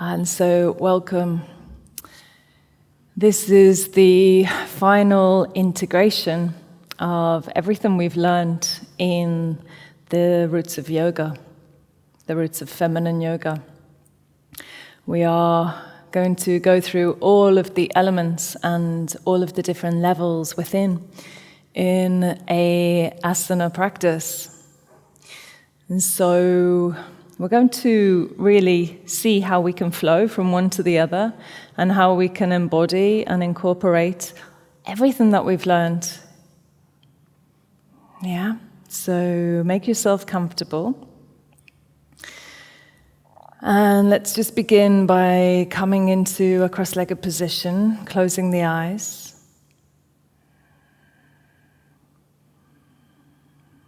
And so, welcome. This is the final integration of everything we've learned in the roots of yoga, the roots of feminine yoga. We are going to go through all of the elements and all of the different levels within in a asana practice. And so we're going to really see how we can flow from one to the other and how we can embody and incorporate everything that we've learned. Yeah, so make yourself comfortable. And let's just begin by coming into a cross-legged position, closing the eyes.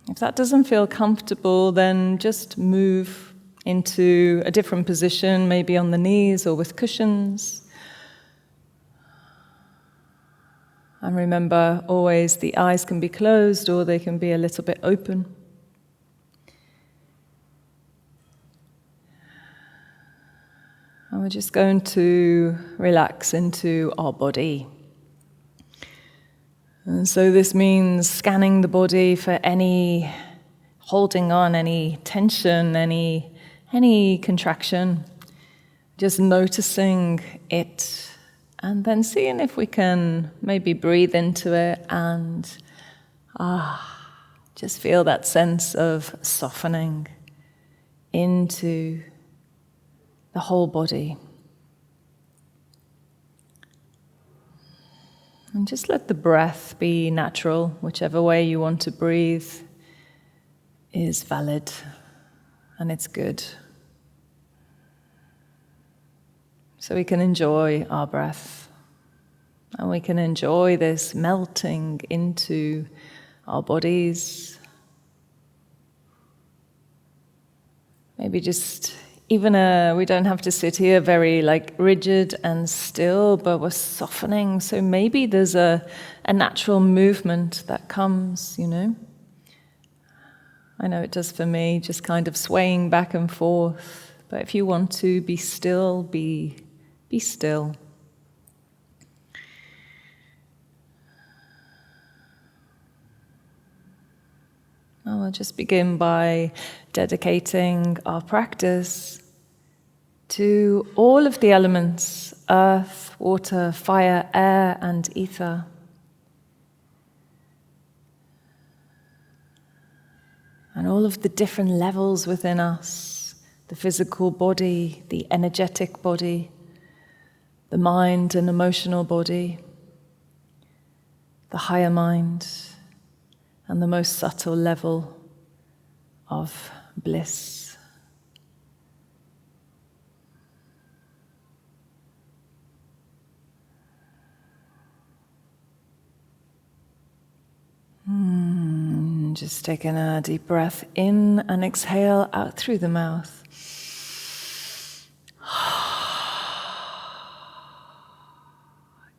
If that doesn't feel comfortable, then just move into a different position, maybe on the knees or with cushions. And remember, always the eyes can be closed or they can be a little bit open. And we're just going to relax into our body. And so this means scanning the body for any holding on, any tension, any contraction. Just noticing it and then seeing if we can maybe breathe into it and just feel that sense of softening into the whole body. And just let the breath be natural. Whichever way you want to breathe is valid and it's good. So we can enjoy our breath and we can enjoy this melting into our bodies. Maybe just we don't have to sit here very rigid and still, but we're softening. So maybe there's a natural movement that comes, I know it does for me, just kind of swaying back and forth. But if you want to be still, be still. And we'll just begin by dedicating our practice to all of the elements: earth, water, fire, air, and ether. And all of the different levels within us: the physical body, the energetic body, the mind and emotional body, the higher mind, and the most subtle level of bliss. Just taking a deep breath in and exhale out through the mouth.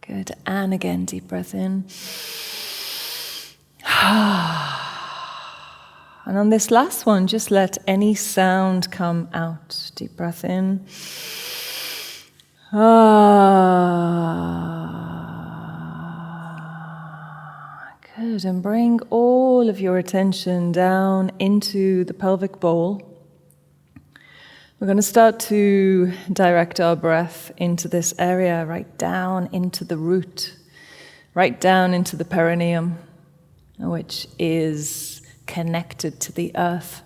Good. And again, deep breath in. And on this last one, just let any sound come out. Deep breath in. Good, and bring all of your attention down into the pelvic bowl. We're going to start to direct our breath into this area, right down into the root, right down into the perineum, which is connected to the earth.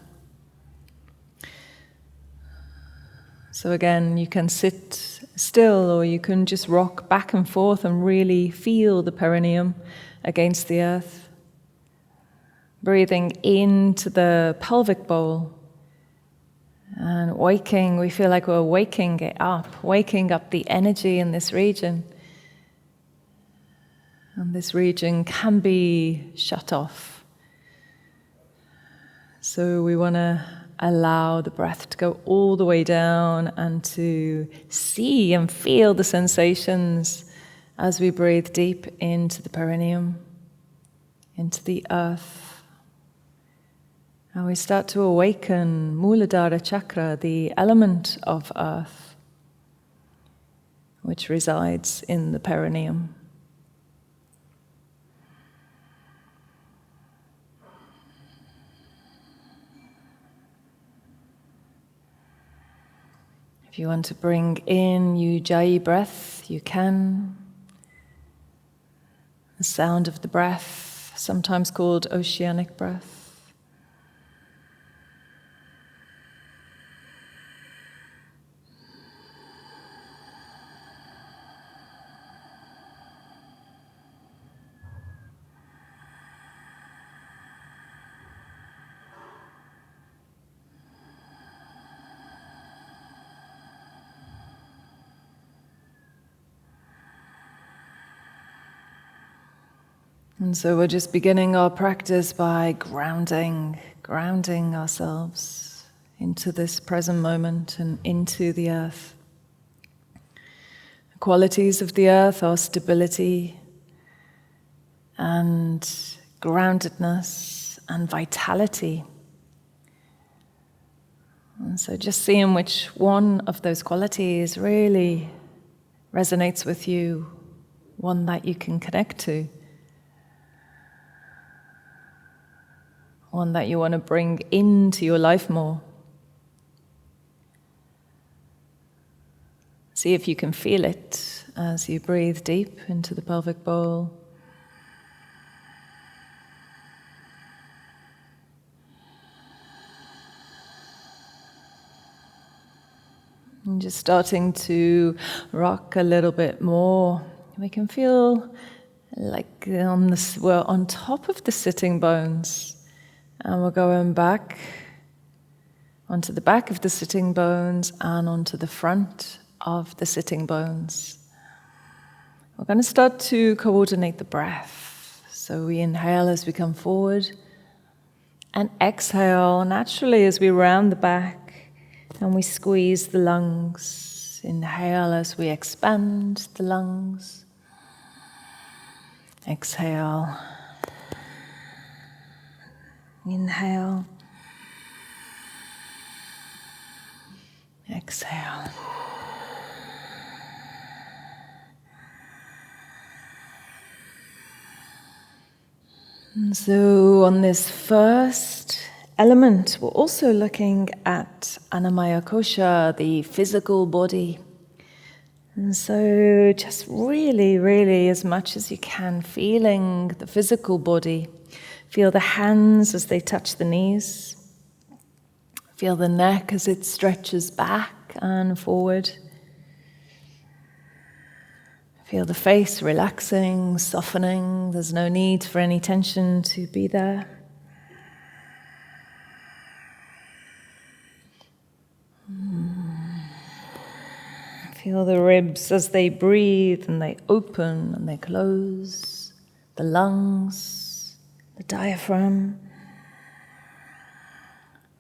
So again, you can sit still or you can just rock back and forth and really feel the perineum against the earth. Breathing into the pelvic bowl and waking, we feel like we're waking it up, waking up the energy in this region. And this region can be shut off. So we want to allow the breath to go all the way down and to see and feel the sensations as we breathe deep into the perineum, into the earth. And we start to awaken Muladhara Chakra, the element of earth. which resides in the perineum. If you want to bring in Ujjayi breath, you can. The sound of the breath, sometimes called oceanic breath. And so we're just beginning our practice by grounding ourselves into this present moment and into the earth. The qualities of the earth are stability and groundedness and vitality. And so just seeing which one of those qualities really resonates with you, one that you can connect to. One that you want to bring into your life more. See if you can feel it as you breathe deep into the pelvic bowl. And just starting to rock a little bit more. We can feel like we're on top of the sitting bones. And we're going back onto the back of the sitting bones and onto the front of the sitting bones. We're going to start to coordinate the breath. So we inhale as we come forward and exhale naturally as we round the back and we squeeze the lungs. Inhale as we expand the lungs. Exhale. Inhale. Exhale. And so on this first element, we're also looking at Annamaya Kosha, the physical body. And so just really, as much as you can, feeling the physical body. Feel the hands as they touch the knees. Feel the neck as it stretches back and forward. Feel the face relaxing, softening. There's no need for any tension to be there. Feel the ribs as they breathe and they open and they close. The lungs. The diaphragm.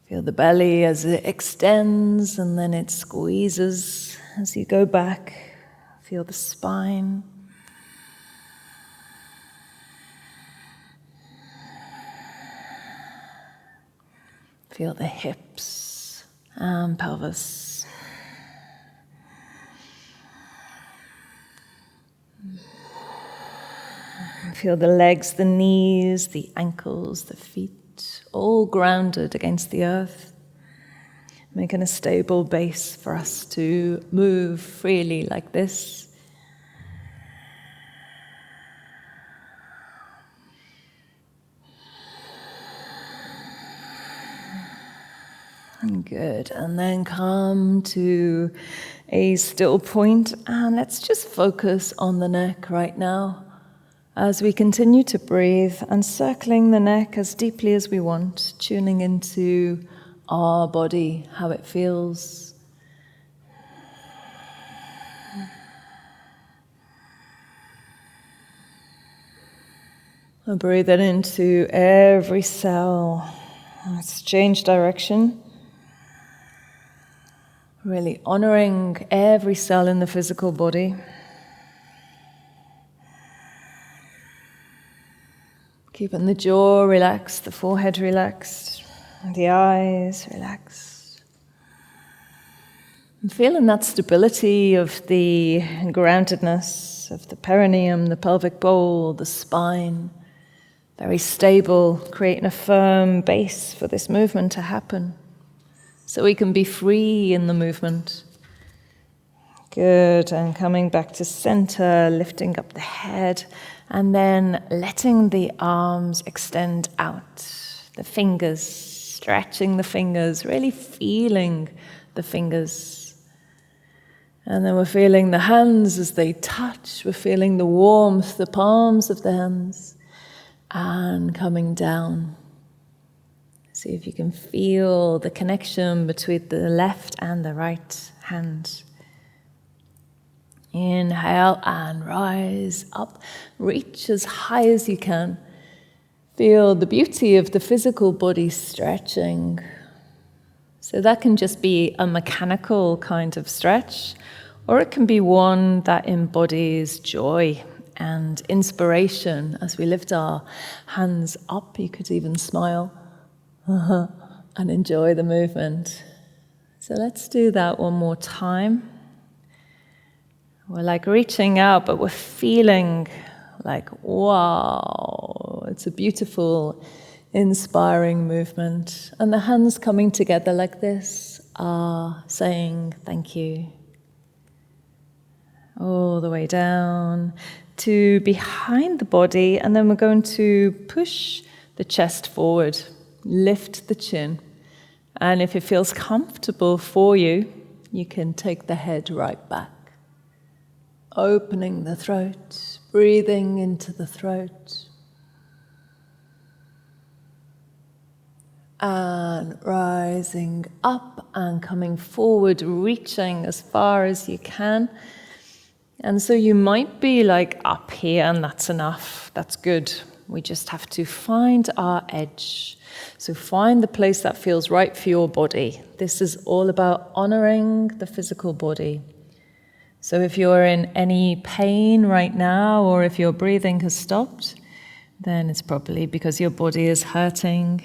Feel the belly as it extends and then it squeezes as you go back. Feel the spine. Feel the hips and pelvis. Feel the legs, the knees, the ankles, the feet, all grounded against the earth, making a stable base for us to move freely like this. Good, and then come to a still point, and let's just focus on the neck right now. As we continue to breathe and circling the neck as deeply as we want, tuning into our body, how it feels. And breathe it into every cell. Let's change direction. Really honoring every cell in the physical body. Keeping the jaw relaxed, the forehead relaxed, the eyes relaxed. And feeling that stability of the groundedness of the perineum, the pelvic bowl, the spine, very stable, creating a firm base for this movement to happen. So we can be free in the movement. Good, and coming back to center, lifting up the head, and then letting the arms extend out. The fingers, stretching the fingers, really feeling the fingers. And then we're feeling the hands as they touch. We're feeling the warmth, the palms of the hands, and coming down. See if you can feel the connection between the left and the right hand. Inhale and rise up. Reach as high as you can. Feel the beauty of the physical body stretching. So that can just be a mechanical kind of stretch, or it can be one that embodies joy and inspiration. As we lift our hands up, you could even smile and enjoy the movement. So let's do that one more time. We're like reaching out, but we're feeling like, wow, it's a beautiful, inspiring movement. And the hands coming together like this are saying thank you. All the way down to behind the body, and then we're going to push the chest forward, lift the chin. And if it feels comfortable for you, you can take the head right back. Opening the throat, breathing into the throat. And rising up and coming forward, reaching as far as you can. And so you might be like up here, and that's enough, that's good. We just have to find our edge. So find the place that feels right for your body. This is all about honoring the physical body. So if you're in any pain right now, or if your breathing has stopped, then it's probably because your body is hurting.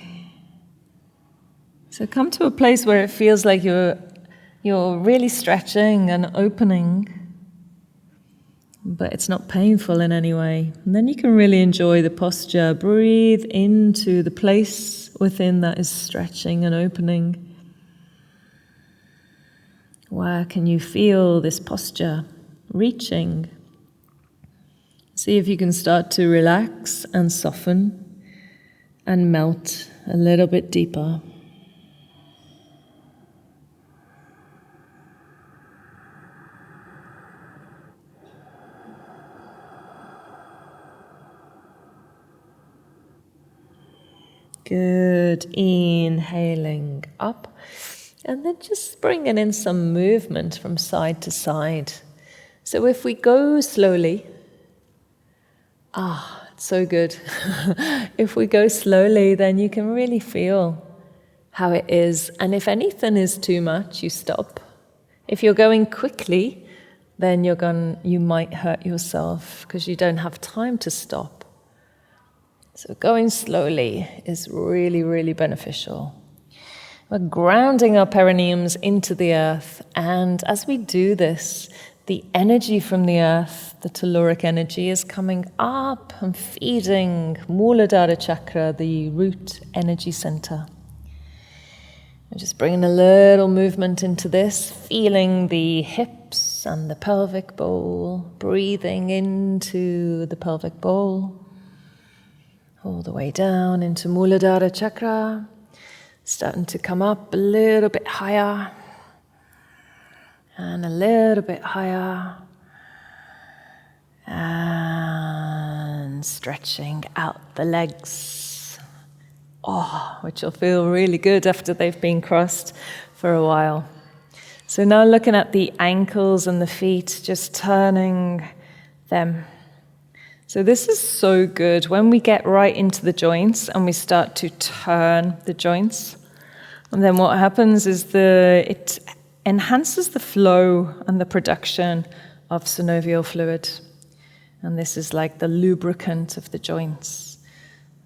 So come to a place where it feels like you're really stretching and opening, but it's not painful in any way. And then you can really enjoy the posture. Breathe into the place within that is stretching and opening. Where can you feel this posture reaching? See if you can start to relax and soften and melt a little bit deeper. Good, inhaling up, and then just bringing in some movement from side to side. So if we go slowly, it's so good. If we go slowly, then you can really feel how it is. And if anything is too much, you stop. If you're going quickly, then you might hurt yourself because you don't have time to stop. So going slowly is really, really beneficial. We're grounding our perineums into the earth, and as we do this, the energy from the earth, the telluric energy, is coming up and feeding Muladhara Chakra, the root energy center. I'm just bringing a little movement into this, feeling the hips and the pelvic bowl, breathing into the pelvic bowl. All the way down into Muladhara Chakra, starting to come up a little bit higher, and a little bit higher, and stretching out the legs, which will feel really good after they've been crossed for a while. So now looking at the ankles and the feet, just turning them. So this is so good when we get right into the joints and we start to turn the joints. And then what happens is it enhances the flow and the production of synovial fluid. And this is like the lubricant of the joints.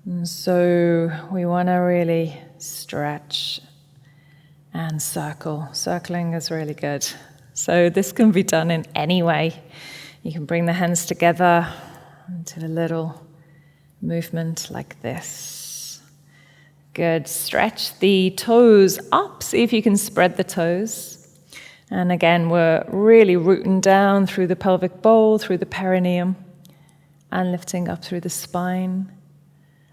And so we want to really stretch and circle. Circling is really good. So this can be done in any way. You can bring the hands together into a little movement like this. Good. Stretch the toes up. See if you can spread the toes. And again, we're really rooting down through the pelvic bowl, through the perineum, and lifting up through the spine.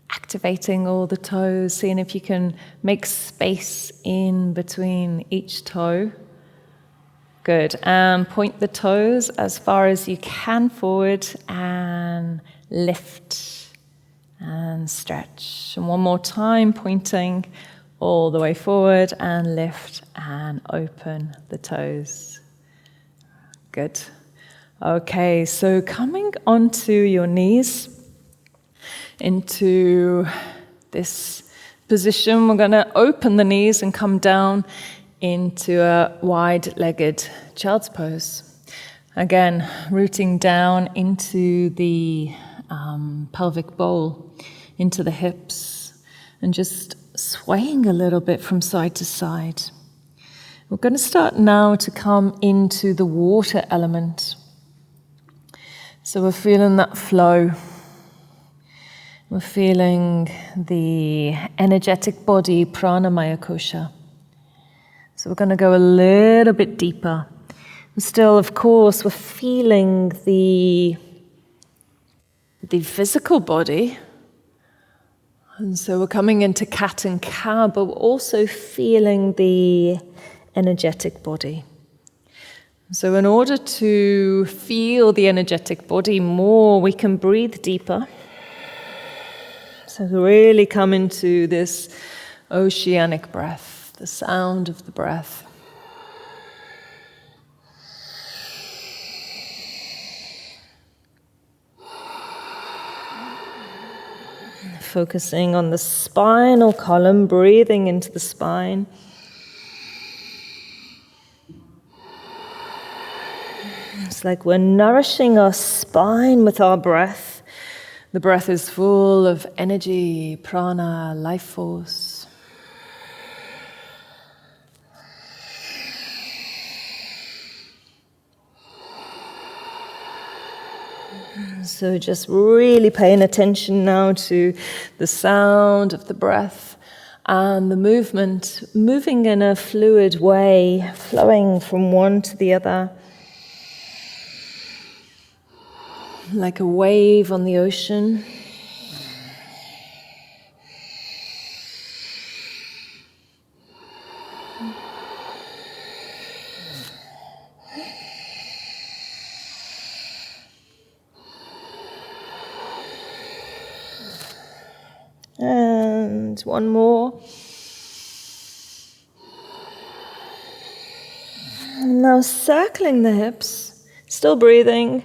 Activating all the toes, seeing if you can make space in between each toe. Good. And point the toes as far as you can forward and lift and stretch. And one more time, pointing all the way forward and lift and open the toes. Good. Okay, so coming onto your knees, into this position, we're going to open the knees and come down into a wide-legged child's pose. Again, rooting down into the pelvic bowl, into the hips, and just swaying a little bit from side to side. We're going to start now to come into the water element. So we're feeling that flow. We're feeling the energetic body, Pranamaya Kosha. So we're going to go a little bit deeper. Still, of course, we're feeling the physical body. And so we're coming into cat and cow, but we're also feeling the energetic body. So in order to feel the energetic body more, we can breathe deeper. So really come into this oceanic breath, the sound of the breath. Focusing on the spinal column, breathing into the spine. It's like we're nourishing our spine with our breath. The breath is full of energy, prana, life force. So just really paying attention now to the sound of the breath and the movement, moving in a fluid way, flowing from one to the other. Like a wave on the ocean. And one more. And now circling the hips, still breathing.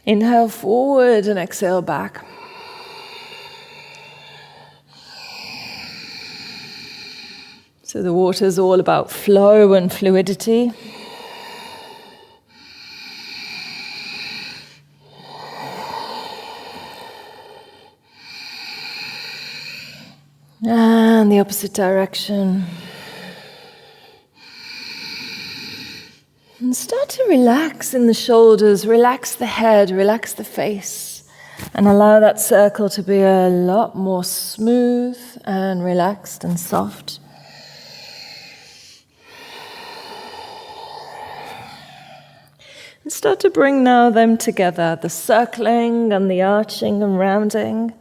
Inhale forward and exhale back. So the water is all about flow and fluidity. And the opposite direction. And start to relax in the shoulders, relax the head, relax the face, and allow that circle to be a lot more smooth and relaxed and soft. And start to bring now them together, the circling and the arching and rounding.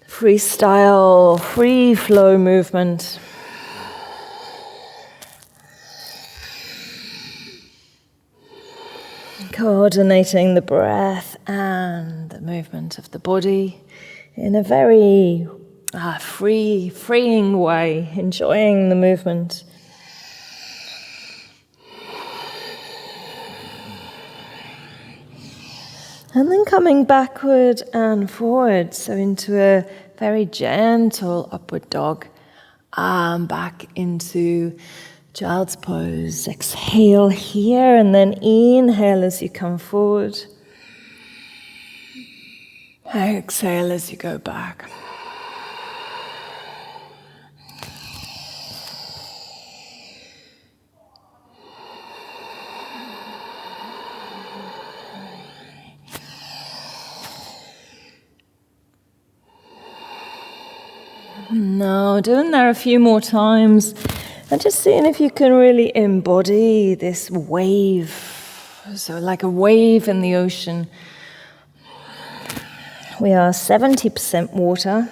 Freestyle, free flow movement. Coordinating the breath and the movement of the body in a very freeing way, enjoying the movement. And then coming backward and forward, so into a very gentle upward dog, back into child's pose. Exhale here and then inhale as you come forward. Exhale as you go back. Now, doing that a few more times and just seeing if you can really embody this wave. So like a wave in the ocean. We are 70% water.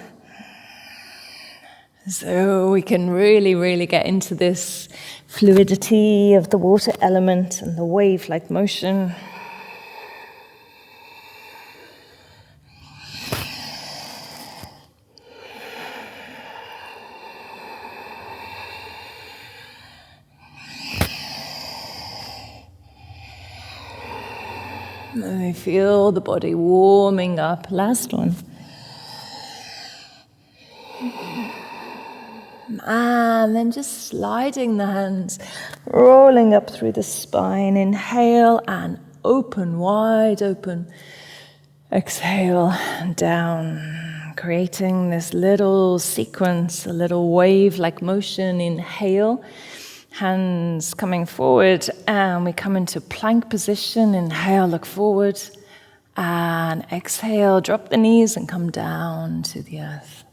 So we can really, really get into this fluidity of the water element and the wave-like motion. And we feel the body warming up. Last one. And then just sliding the hands, rolling up through the spine. Inhale and open, wide open. Exhale and down, creating this little sequence, a little wave-like motion. Inhale, hands coming forward, and we come into plank position. Inhale, look forward, and exhale, drop the knees and come down to the earth.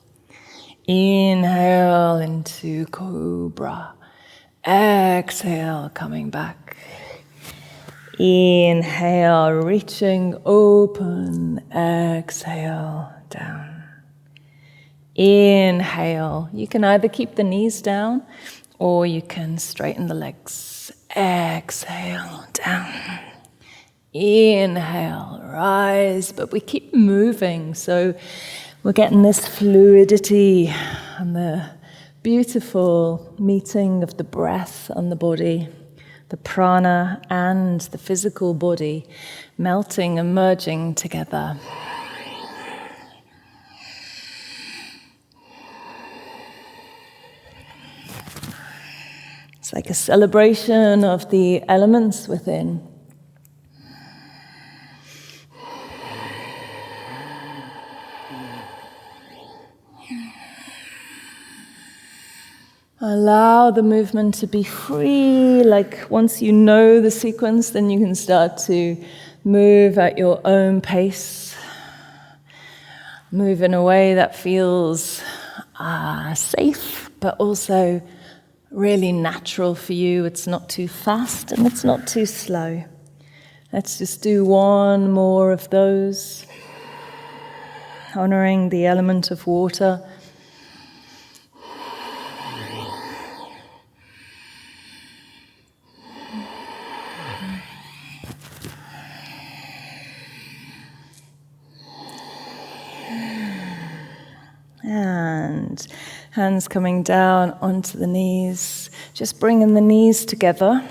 Inhale into cobra. Exhale, coming back. Inhale, reaching open. Exhale, down. Inhale. You can either keep the knees down or you can straighten the legs. Exhale, down. Inhale, rise, but we keep moving. So we're getting this fluidity and the beautiful meeting of the breath and the body, the prana and the physical body melting and merging together. It's like a celebration of the elements within. Allow the movement to be free, like once you know the sequence, then you can start to move at your own pace. Move in a way that feels safe, but also really natural for you. It's not too fast and it's not too slow. Let's just do one more of those, honoring the element of water. And hands coming down onto the knees, just bringing the knees together.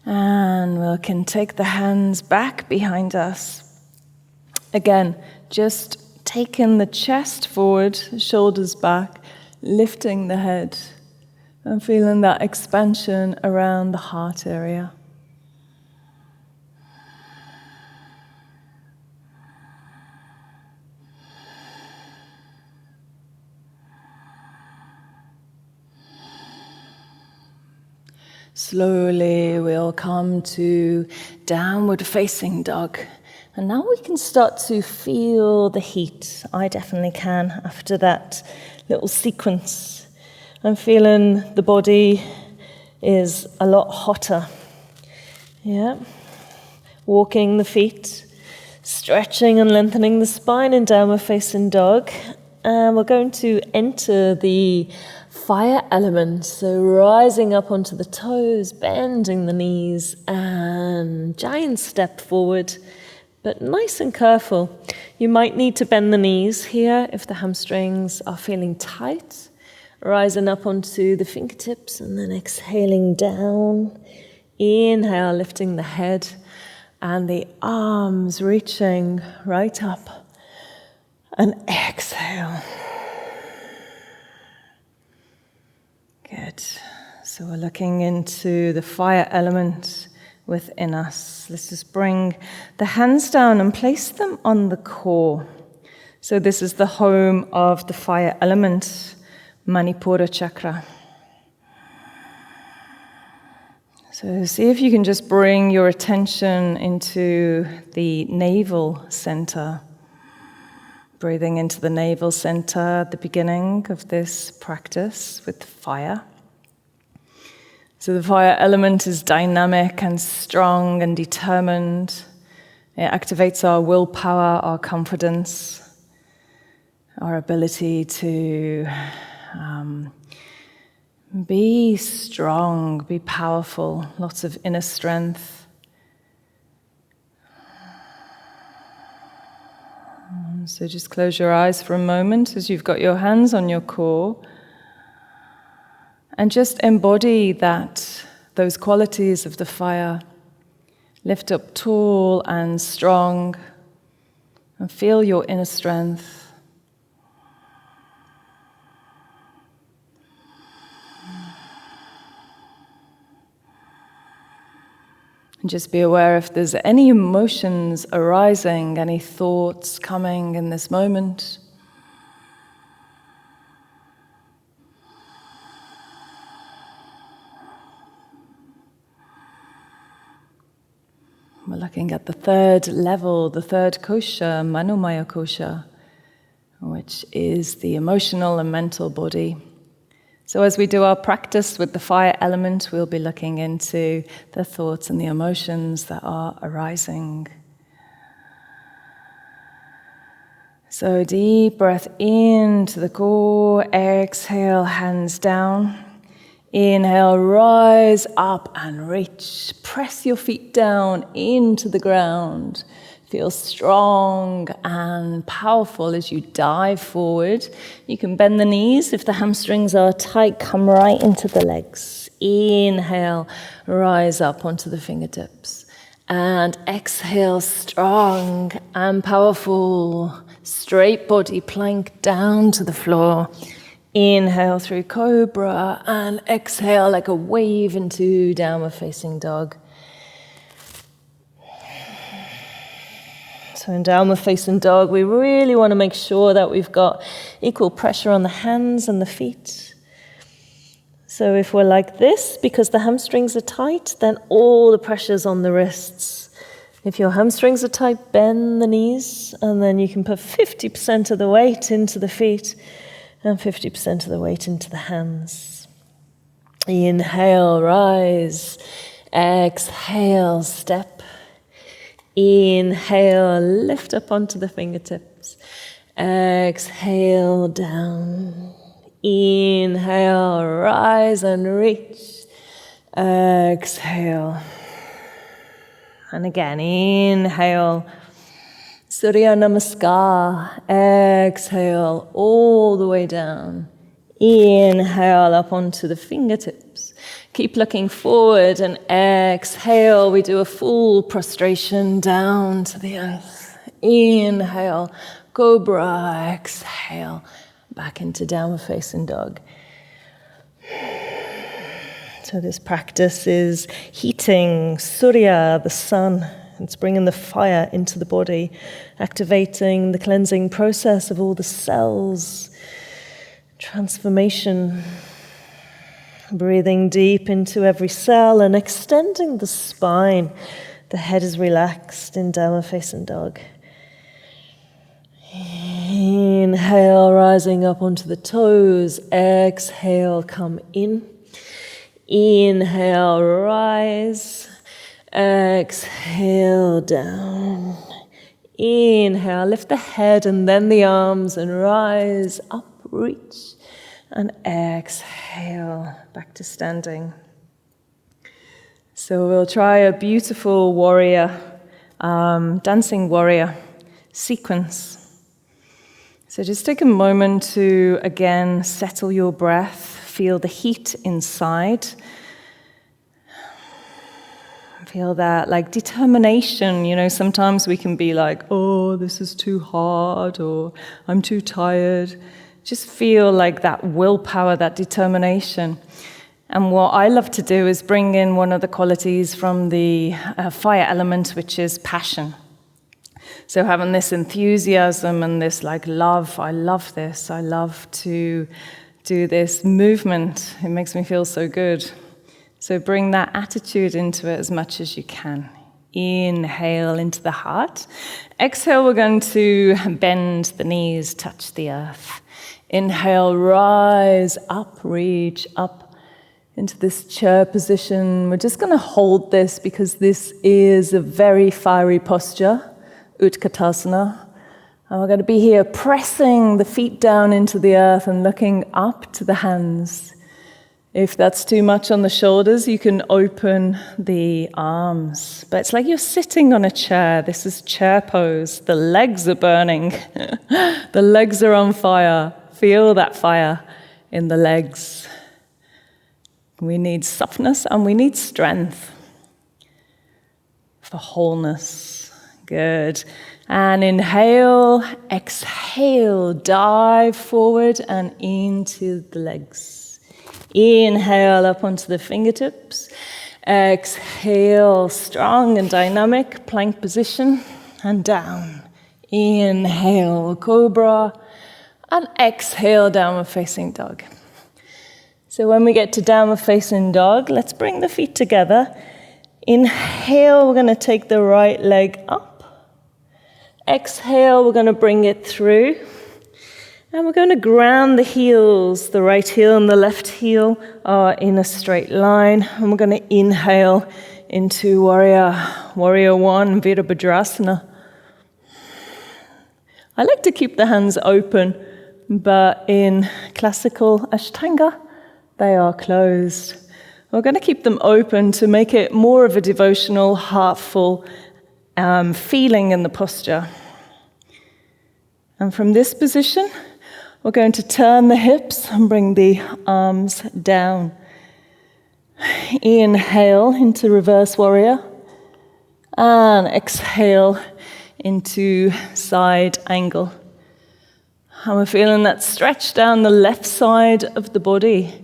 And we can take the hands back behind us. Again, just taking the chest forward, shoulders back, lifting the head, and feeling that expansion around the heart area. Slowly we'll come to downward facing dog. And now we can start to feel the heat. I definitely can after that little sequence. I'm feeling the body is a lot hotter. Yeah. Walking the feet, stretching and lengthening the spine in downward facing dog. And we're going to enter the fire element, so rising up onto the toes, bending the knees, and giant step forward, but nice and careful. You might need to bend the knees here if the hamstrings are feeling tight. Rising up onto the fingertips and then exhaling down. Inhale, lifting the head and the arms reaching right up. And exhale. Good. So we're looking into the fire element within us. Let's just bring the hands down and place them on the core. So this is the home of the fire element, Manipura Chakra. So see if you can just bring your attention into the navel center. Breathing into the navel center at the beginning of this practice with fire. So the fire element is dynamic and strong and determined. It activates our willpower, our confidence, our ability to be strong, be powerful, lots of inner strength. So just close your eyes for a moment as you've got your hands on your core and just embody those qualities of the fire. Lift up tall and strong and feel your inner strength. And just be aware if there's any emotions arising, any thoughts coming in this moment. We're looking at the third level, the third Kosha, Manomaya Kosha, which is the emotional and mental body. So as we do our practice with the fire element, we'll be looking into the thoughts and the emotions that are arising. So deep breath into the core, exhale, hands down. Inhale, rise up and reach. Press your feet down into the ground. Feel strong and powerful as you dive forward. You can bend the knees. If the hamstrings are tight, come right into the legs. Inhale, rise up onto the fingertips. And exhale, strong and powerful. Straight body, plank down to the floor. Inhale through cobra and exhale like a wave into downward facing dog. So in downward facing dog, we really want to make sure that we've got equal pressure on the hands and the feet. So if we're like this, because the hamstrings are tight, then all the pressure's on the wrists. If your hamstrings are tight, bend the knees, and then you can put 50% of the weight into the feet and 50% of the weight into the hands. Inhale, rise. Exhale, step. Inhale, lift up onto the fingertips. Exhale, down. Inhale, rise and reach. Exhale. And again, inhale. Surya Namaskar. Exhale, all the way down. Inhale, up onto the fingertips. Keep looking forward and exhale. We do a full prostration down to the earth. Inhale, cobra. Exhale, back into downward facing dog. So this practice is heating Surya, the sun. It's bringing the fire into the body, activating the cleansing process of all the cells, transformation. Breathing deep into every cell and extending the spine. The head is relaxed in downward facing dog. Inhale, rising up onto the toes. Exhale, come in. Inhale, rise. Exhale, down. Inhale, lift the head and then the arms and rise up, reach. And exhale, back to standing. So we'll try a beautiful warrior, dancing warrior sequence. So just take a moment to, again, settle your breath, feel the heat inside. Feel that, like, determination. Sometimes we can be like, oh, this is too hard, or I'm too tired. Just feel like that willpower, that determination. And what I love to do is bring in one of the qualities from the fire element, which is passion. So having this enthusiasm and this love, I love this. I love to do this movement. It makes me feel so good. So bring that attitude into it as much as you can. Inhale into the heart. Exhale, we're going to bend the knees, touch the earth. Inhale, rise up, reach up into this chair position. We're just going to hold this because this is a very fiery posture, Utkatasana. And we're going to be here pressing the feet down into the earth and looking up to the hands. If that's too much on the shoulders, you can open the arms. But it's like you're sitting on a chair. This is chair pose. The legs are burning. The legs are on fire. Feel that fire in the legs. We need softness and we need strength for wholeness. Good. And inhale, exhale, dive forward and into the legs. Inhale up onto the fingertips. Exhale, strong and dynamic, plank position, and down. Inhale, cobra, and exhale, downward facing dog. So when we get to downward facing dog, let's bring the feet together. Inhale, we're going to take the right leg up. Exhale, we're going to bring it through. And we're going to ground the heels. The right heel and the left heel are in a straight line. And we're going to inhale into warrior one, Virabhadrasana. I like to keep the hands open, but in classical Ashtanga, they are closed. We're going to keep them open to make it more of a devotional, heartful feeling in the posture. And from this position, we're going to turn the hips and bring the arms down. Inhale into reverse warrior. And exhale into side angle. And we're feeling that stretch down the left side of the body.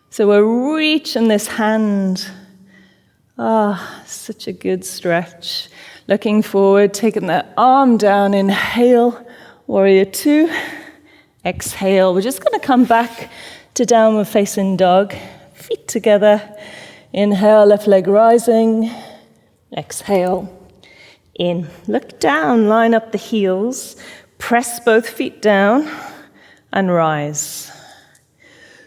So we're reaching this hand. Such a good stretch. Looking forward, taking that arm down. Inhale, warrior two. Exhale. We're just going to come back to downward facing dog. Feet together. Inhale, left leg rising. Exhale. In. Look down, line up the heels. Press both feet down and rise.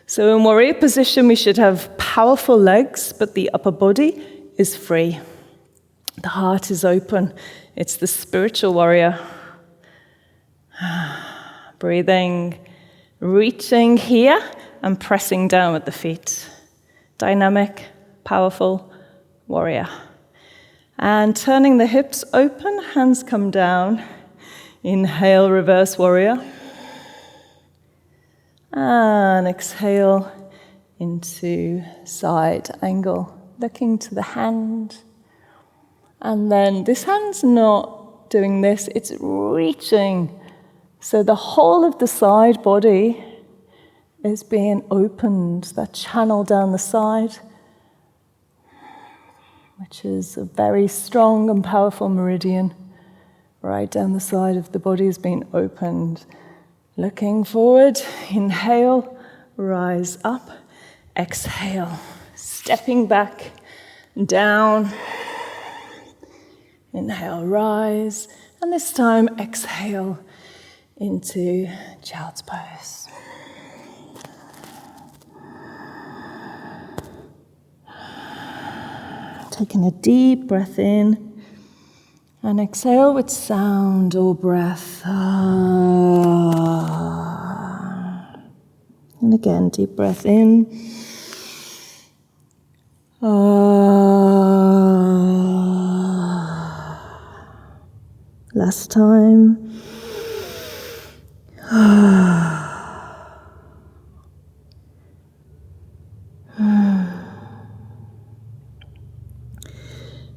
So in warrior position, we should have powerful legs, but the upper body is free. The heart is open. It's the spiritual warrior. Breathing, reaching here and pressing down with the feet. Dynamic, powerful warrior. And turning the hips open, hands come down. Inhale, reverse warrior. And exhale into side angle, looking to the hand. And then this hand's not doing this, it's reaching. So the whole of the side body is being opened, that channel down the side, which is a very strong and powerful meridian. Right down the side of the body is being opened. Looking forward, inhale, rise up, exhale, stepping back, down, inhale, rise, and this time exhale into child's pose. Taking a deep breath in. And exhale with sound or breath. And again, deep breath in. Last time.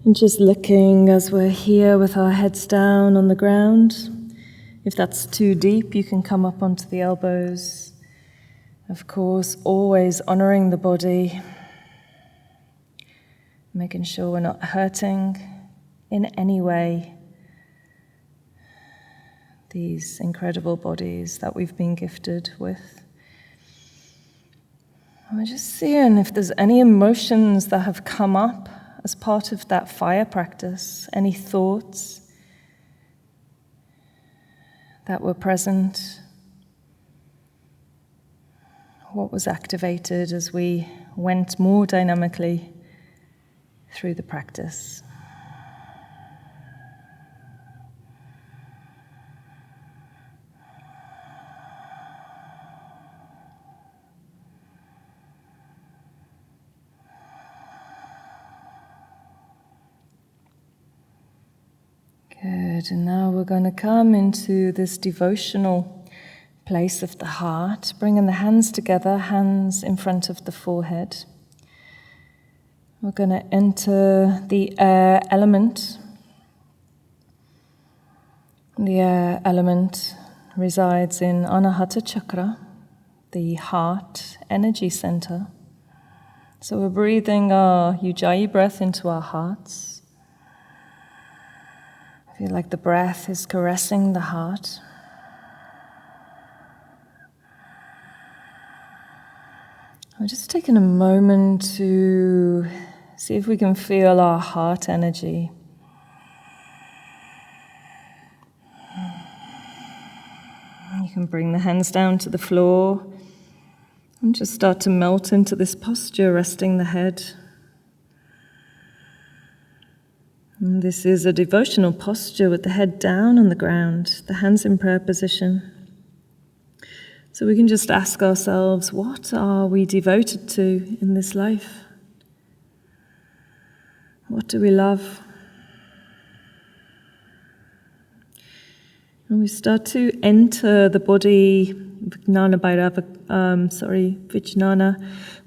And just looking as we're here with our heads down on the ground. If that's too deep, you can come up onto the elbows. Of course, always honoring the body. Making sure we're not hurting in any way these incredible bodies that we've been gifted with. And we're just seeing if there's any emotions that have come up as part of that fire practice, any thoughts that were present, what was activated as we went more dynamically through the practice. Good, and now we're going to come into this devotional place of the heart, bringing the hands together, hands in front of the forehead. We're going to enter the air element. The air element resides in Anahata Chakra, the heart energy center. So we're breathing our Ujjayi breath into our hearts. Feel like the breath is caressing the heart. We're just taking a moment to see if we can feel our heart energy. You can bring the hands down to the floor and just start to melt into this posture, resting the head. And this is a devotional posture with the head down on the ground, the hands in prayer position. So we can just ask ourselves, what are we devoted to in this life? What do we love? And we start to enter the body, Vijnana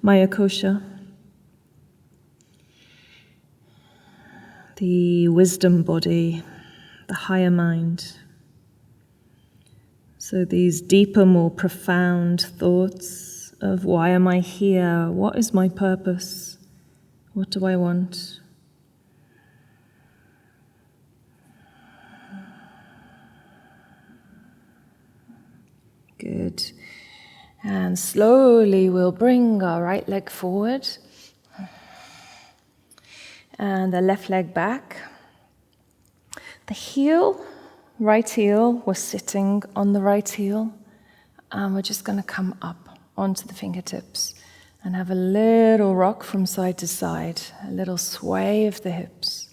Maya Kosha. The wisdom body, the higher mind. So these deeper, more profound thoughts of why am I here? What is my purpose? What do I want? Good. And slowly we'll bring our right leg forward. And the left leg back. The heel, right heel, was sitting on the right heel. And we're just going to come up onto the fingertips and have a little rock from side to side, a little sway of the hips.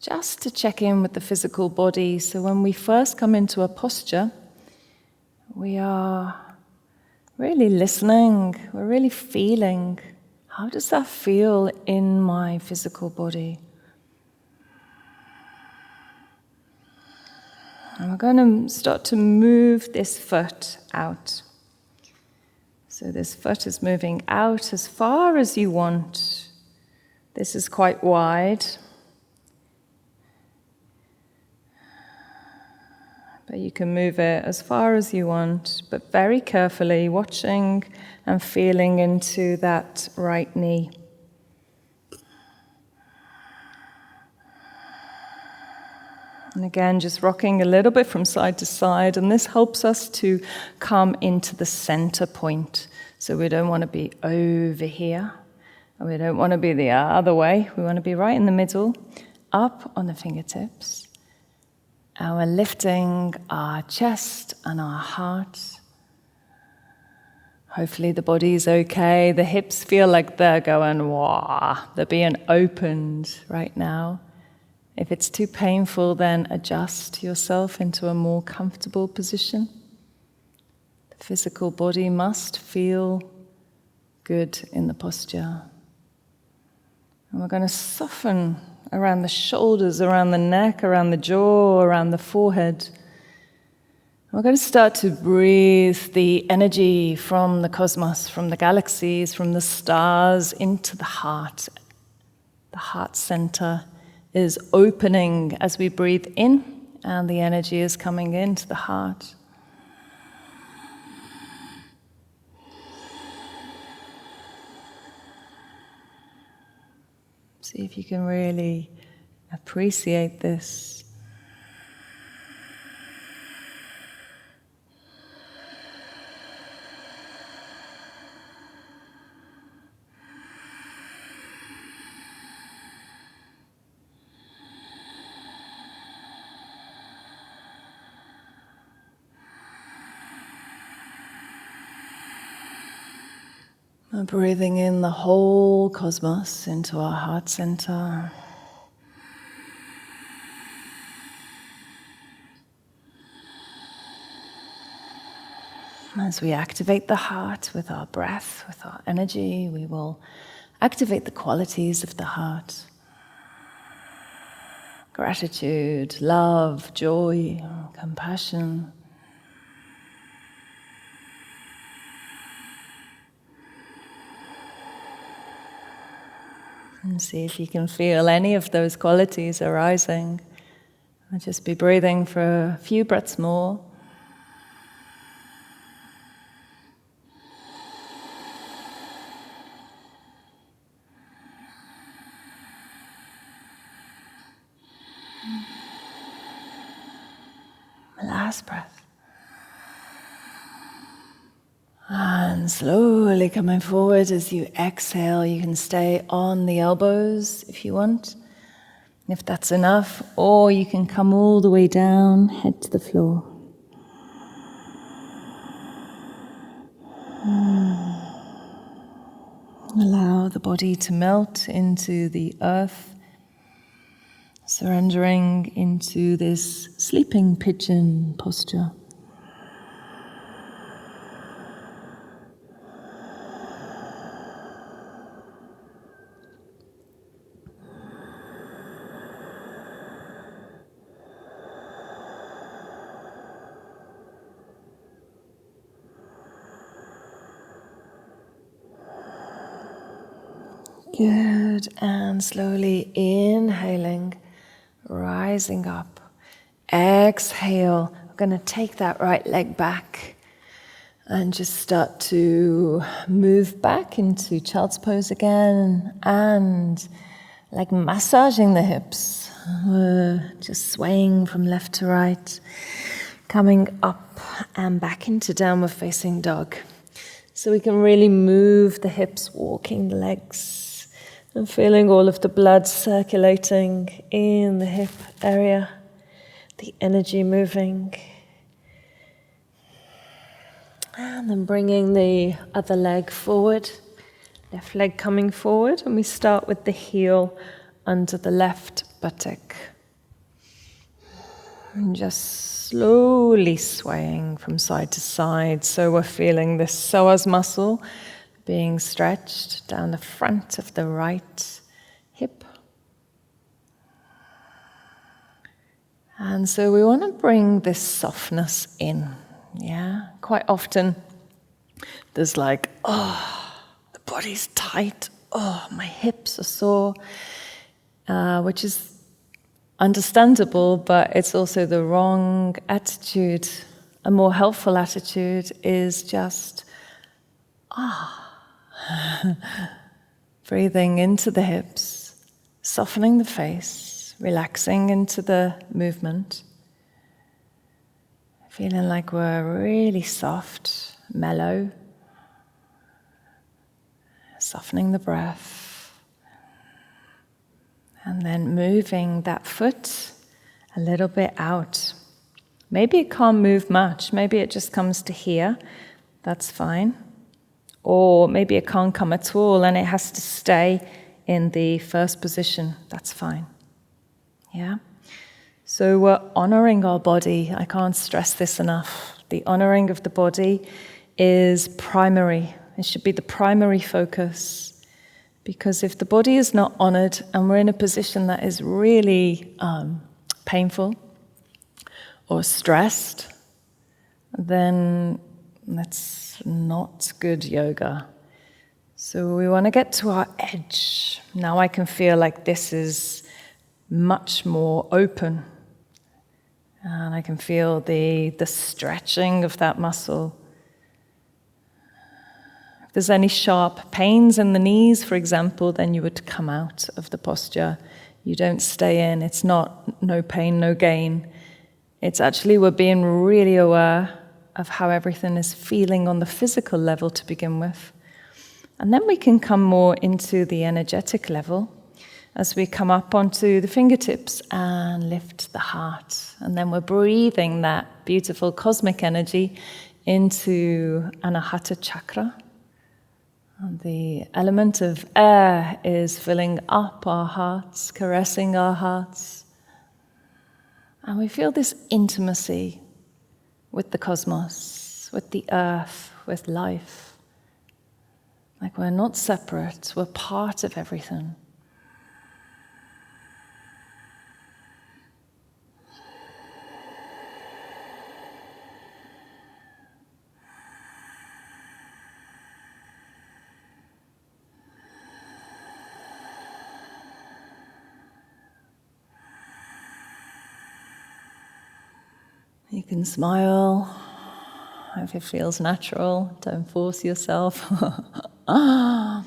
Just to check in with the physical body. So when we first come into a posture, we are really listening, we're really feeling. How does that feel in my physical body? And we're going to start to move this foot out. So this foot is moving out as far as you want. This is quite wide. But you can move it as far as you want, but very carefully watching and feeling into that right knee. And again, just rocking a little bit from side to side, and this helps us to come into the center point. So we don't want to be over here, and we don't want to be the other way. We want to be right in the middle, up on the fingertips. And we're lifting our chest and our heart. Hopefully the body's okay. The hips feel like they're going, wah. They're being opened right now. If it's too painful, then adjust yourself into a more comfortable position. The physical body must feel good in the posture. And we're going to soften around the shoulders, around the neck, around the jaw, around the forehead. We're going to start to breathe the energy from the cosmos, from the galaxies, from the stars into the heart. The heart center is opening as we breathe in, and the energy is coming into the heart. See if you can really appreciate this. We're breathing in the whole cosmos into our heart center. As we activate the heart with our breath, with our energy, we will activate the qualities of the heart. Gratitude, love, joy, compassion. And see if you can feel any of those qualities arising. I'll just be breathing for a few breaths more. Last breath. And slowly coming forward as you exhale. You can stay on the elbows if you want, if that's enough, or you can come all the way down, head to the floor. Allow the body to melt into the earth, surrendering into this sleeping pigeon posture. Good, and slowly inhaling, rising up. Exhale, we're going to take that right leg back and just start to move back into child's pose again, and like massaging the hips, just swaying from left to right, coming up and back into downward facing dog. So we can really move the hips, walking the legs, and feeling all of the blood circulating in the hip area, the energy moving. And then bringing the other leg forward, left leg coming forward, and we start with the heel under the left buttock. And just slowly swaying from side to side, so we're feeling this psoas muscle being stretched down the front of the right hip. And so we want to bring this softness in. Yeah, quite often there's like, oh, the body's tight, oh, my hips are sore, which is understandable, but it's also the wrong attitude. A more helpful attitude is just, breathing into the hips, softening the face, relaxing into the movement, feeling like we're really soft, mellow, softening the breath, and then moving that foot a little bit out. Maybe it can't move much, maybe it just comes to here, that's fine. Or maybe it can't come at all and it has to stay in the first position. That's fine. Yeah? So we're honoring our body. I can't stress this enough. The honoring of the body is primary. It should be the primary focus. Because if the body is not honored and we're in a position that is really painful or stressed, then that's not good yoga. So we want to get to our edge. Now I can feel like this is much more open. And I can feel the stretching of that muscle. If there's any sharp pains in the knees, for example, then you would come out of the posture. You don't stay in. It's not no pain, no gain. It's actually we're being really aware of how everything is feeling on the physical level to begin with. And then we can come more into the energetic level as we come up onto the fingertips and lift the heart. And then we're breathing that beautiful cosmic energy into Anahata Chakra. And the element of air is filling up our hearts, caressing our hearts. And we feel this intimacy with the cosmos, with the earth, with life. Like we're not separate, we're part of everything. You can smile if it feels natural. Don't force yourself. But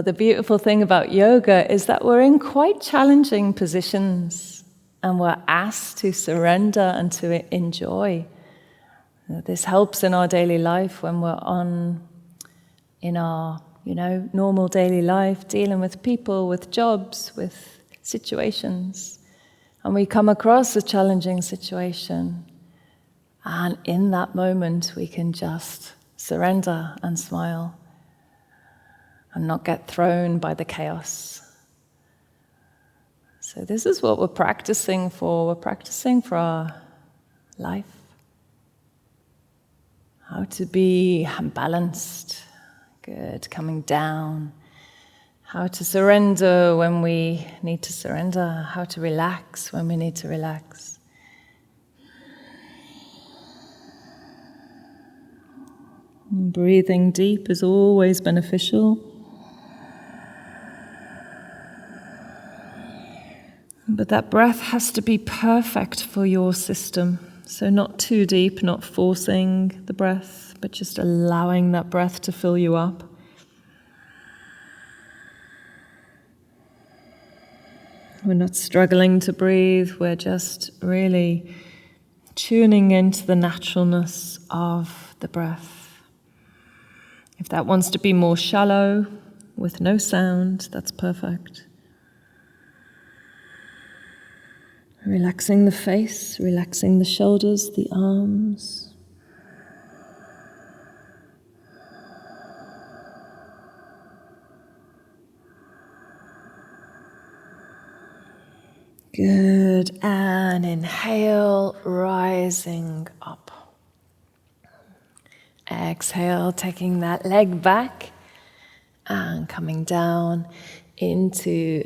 the beautiful thing about yoga is that we're in quite challenging positions and we're asked to surrender and to enjoy. This helps in our daily life when we're in our, normal daily life, dealing with people, with jobs, with situations. And we come across a challenging situation, and in that moment we can just surrender and smile and not get thrown by the chaos. So this is what we're practicing for. We're practicing for our life. How to be balanced, good, coming down. How to surrender when we need to surrender. How to relax when we need to relax. And breathing deep is always beneficial. But that breath has to be perfect for your system. So not too deep, not forcing the breath, but just allowing that breath to fill you up. We're not struggling to breathe, we're just really tuning into the naturalness of the breath. If that wants to be more shallow, with no sound, that's perfect. Relaxing the face, relaxing the shoulders, the arms. Good, and inhale, rising up. Exhale, taking that leg back and coming down into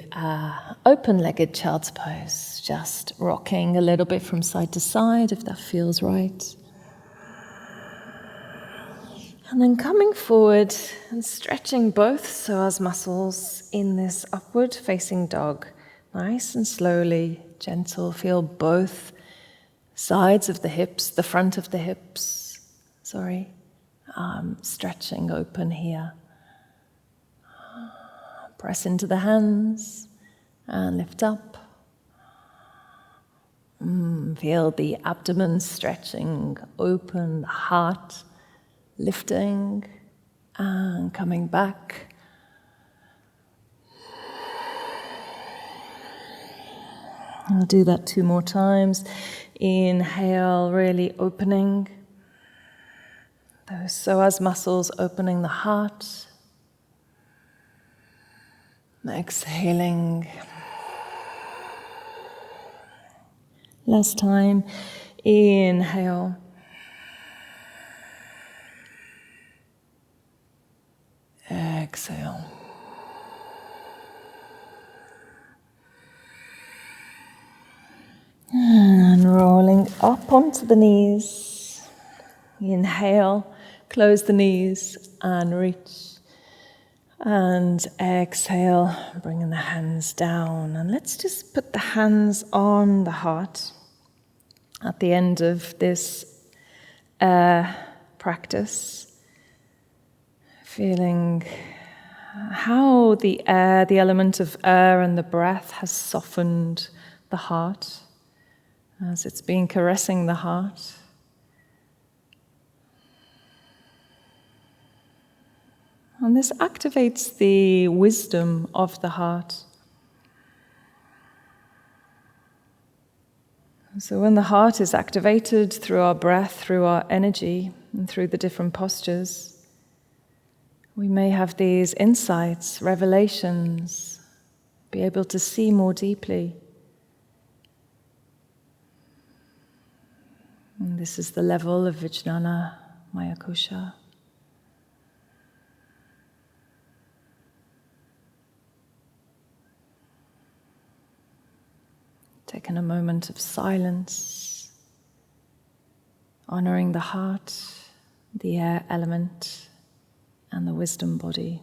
open-legged child's pose. Just rocking a little bit from side to side if that feels right. And then coming forward and stretching both psoas muscles in this upward facing dog. Nice and slowly, gentle. Feel both sides of the hips, the front of the hips, stretching open here. Press into the hands and lift up. Feel the abdomen stretching open, the heart lifting and coming back. I'll do that 2 more times. Inhale, really opening those psoas muscles, opening the heart. Exhaling. Last time. Inhale. Exhale. And rolling up onto the knees. Inhale, close the knees and reach. And exhale, bringing the hands down. And let's just put the hands on the heart at the end of this practice. Feeling how the air, the element of air and the breath has softened the heart as it's been caressing the heart. And this activates the wisdom of the heart. So when the heart is activated through our breath, through our energy, and through the different postures, we may have these insights, revelations, be able to see more deeply. And this is the level of Vijnana Maya Kosha. Taking a moment of silence, honoring the heart, the air element, and the wisdom body.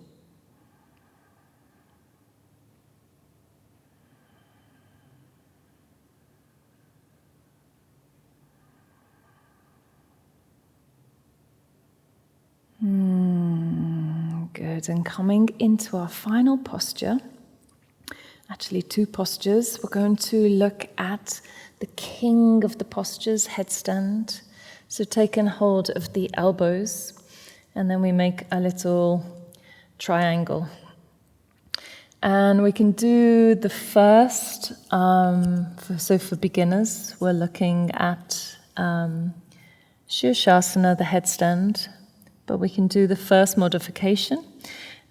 Good, and coming into our final posture, actually two postures. We're going to look at the king of the postures, headstand. So taking hold of the elbows, and then we make a little triangle. And we can do the first, for beginners, we're looking at Sirsasana, the headstand, but we can do the first modification,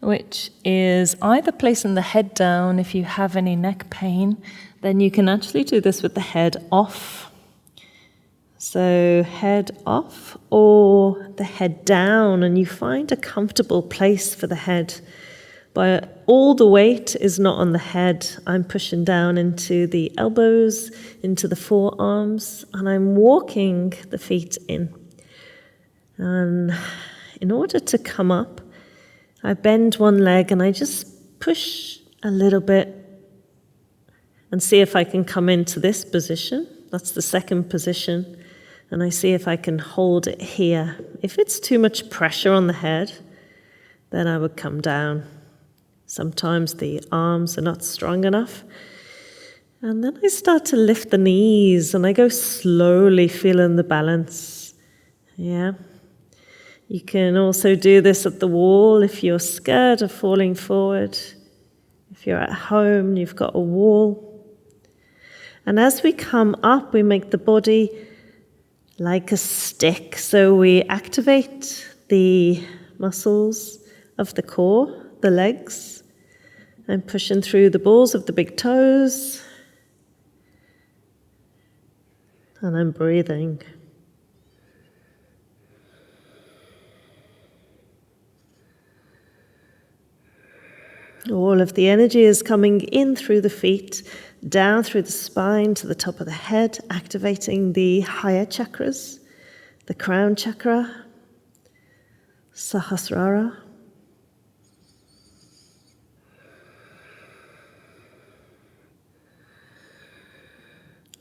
which is either placing the head down. If you have any neck pain, then you can actually do this with the head off. So head off or the head down, and you find a comfortable place for the head. But all the weight is not on the head. I'm pushing down into the elbows, into the forearms, and I'm walking the feet in. And in order to come up, I bend one leg and I just push a little bit and see if I can come into this position. That's the second position. And I see if I can hold it here. If it's too much pressure on the head, then I would come down. Sometimes the arms are not strong enough. And then I start to lift the knees and I go slowly, feeling the balance. Yeah. You can also do this at the wall if you're scared of falling forward. If you're at home, you've got a wall. And as we come up, we make the body like a stick. So we activate the muscles of the core, the legs. I'm pushing through the balls of the big toes. And I'm breathing. All of the energy is coming in through the feet, down through the spine to the top of the head, activating the higher chakras, the crown chakra, Sahasrara.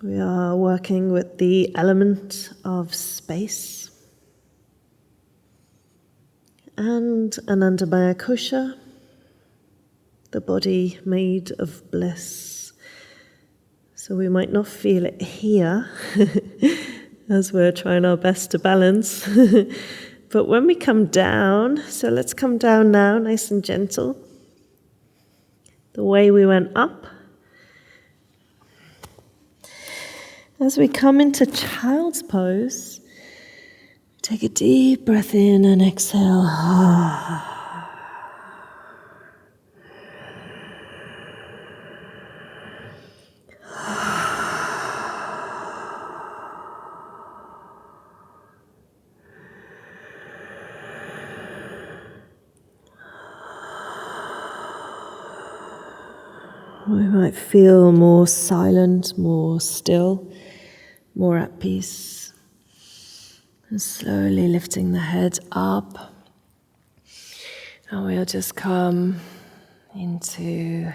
We are working with the element of space and Anandamaya Kosha, the body made of bliss. So we might not feel it here as we're trying our best to balance. But when we come down, so let's come down now, nice and gentle. The way we went up. As we come into child's pose, take a deep breath in and exhale. We might feel more silent, more still, more at peace. And slowly lifting the head up. And we'll just come into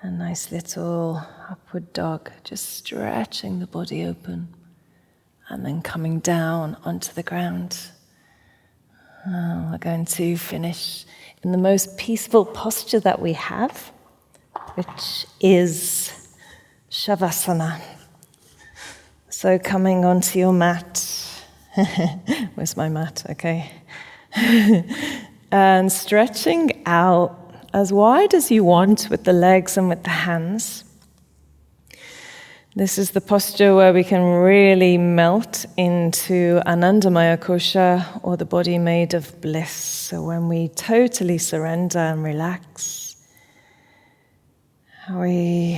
a nice little upward dog, just stretching the body open. And then coming down onto the ground. We're going to finish in the most peaceful posture that we have, which is Savasana. So coming onto your mat. Where's my mat? Okay. And stretching out as wide as you want with the legs and with the hands. This is the posture where we can really melt into Anandamaya Kosha, or the body made of bliss. So when we totally surrender and relax, we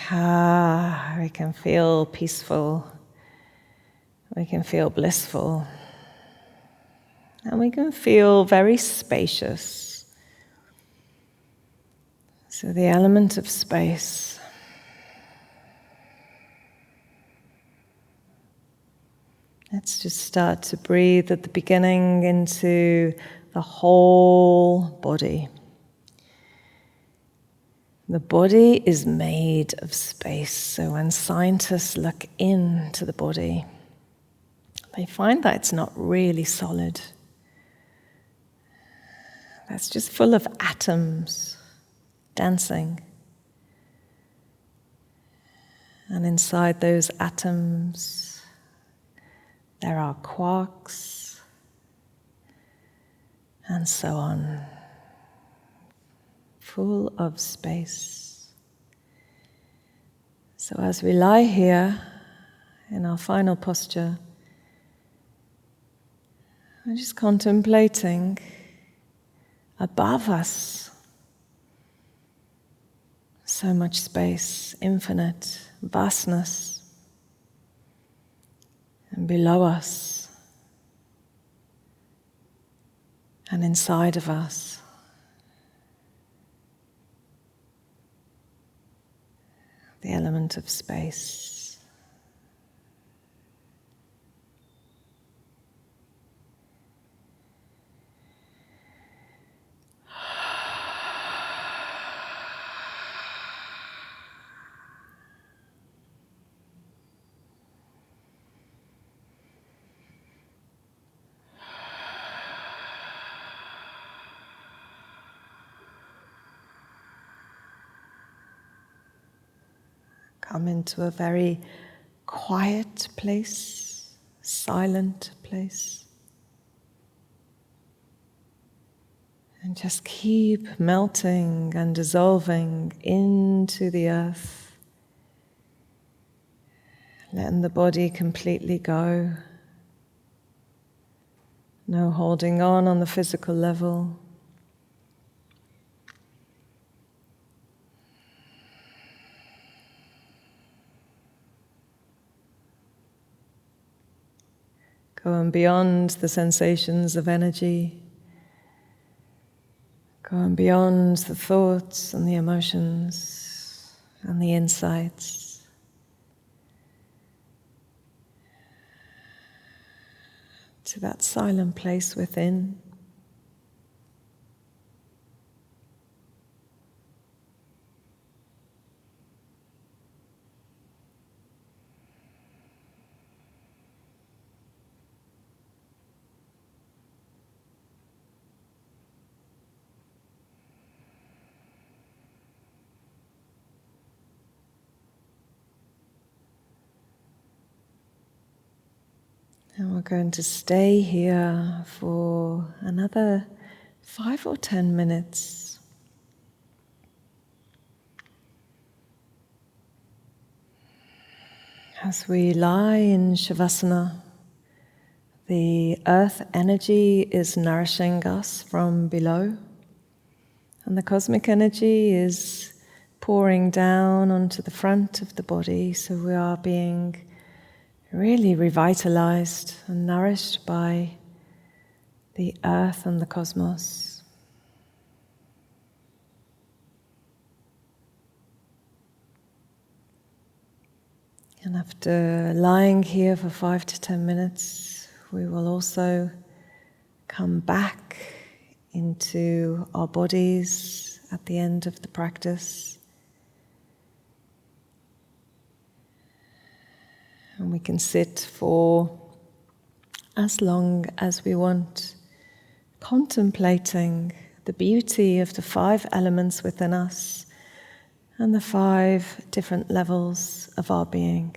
can feel peaceful, we can feel blissful, and we can feel very spacious. So the element of space. Let's just start to breathe at the beginning into the whole body. The body is made of space, so when scientists look into the body, they find that it's not really solid. That's just full of atoms dancing. And inside those atoms, there are quarks, and so on. Full of space. So as we lie here in our final posture, we're just contemplating above us so much space, infinite vastness, and below us and inside of us. The element of space. Come into a very quiet place, silent place. And just keep melting and dissolving into the earth. Letting the body completely go. No holding on the physical level. Going beyond the sensations of energy, going beyond the thoughts and the emotions and the insights. To that silent place within. And we're going to stay here for another 5 or 10 minutes. As we lie in Savasana, the earth energy is nourishing us from below, and the cosmic energy is pouring down onto the front of the body, so we are being really revitalized and nourished by the earth and the cosmos. And after lying here for 5 to 10 minutes, we will also come back into our bodies at the end of the practice. And we can sit for as long as we want, contemplating the beauty of the 5 elements within us and the 5 different levels of our being.